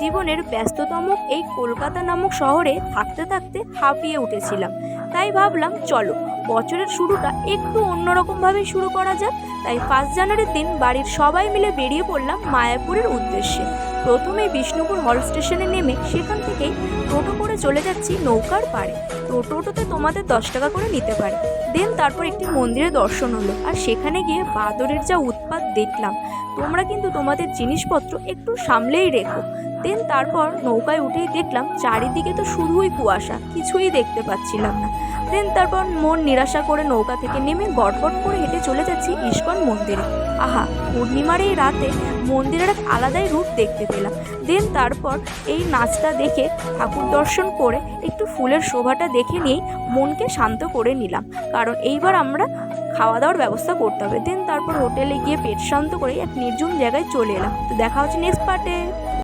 জীবনের ব্যস্ততম এই কলকাতা নামক শহরে থাকতে থাকতে হাঁপিয়ে উঠেছিলাম। তাই ভাবলাম চলো বছরের শুরুটা একটু অন্যরকমভাবে শুরু করা যাক। তাই 1 জানুয়ারির দিন বাড়ির সবাই মিলে বেরিয়ে পড়লাম মায়াপুরের উদ্দেশ্যে। প্রথমে বিষ্ণুপুর হল স্টেশনে নেমে সেখান থেকেই টোটো করে চলে যাচ্ছি নৌকার পাড়ে। টোটোতে তোমাদের 10 টাকা করে নিতে পারে। দেন তারপর একটি মন্দিরে দর্শন হলো, আর সেখানে গিয়ে বাদরের যা উৎপাত দেখলাম। তোমরা কিন্তু তোমাদের জিনিসপত্র একটু সামলেই রেখো। দেন তারপর নৌকায় উঠেই দেখলাম চারিদিকে তো শুধুই কুয়াশা, কিছুই দেখতে পাচ্ছিলাম না। দেন তারপর মন নিরাশা করে নৌকা থেকে নেমে গটগট করে হেঁটে চলে যাচ্ছি ইস্কন মন্দিরে। আহা, পূর্ণিমার এই রাতে মন্দিরের এক আলাদাই রূপ দেখতে পেলাম। দেন তারপর এই নাচটা দেখে ঠাকুর দর্শন করে একটু ফুলের শোভাটা দেখে নিয়েই মনকে শান্ত করে নিলাম, কারণ এইবার আমরা খাওয়া দাওয়ার ব্যবস্থা করতে হবে। দেন তারপর হোটেলে গিয়ে পেট শান্ত করে এক নির্জন জায়গায় চলে এলাম। তো দেখা হচ্ছে নেক্সট পার্টে।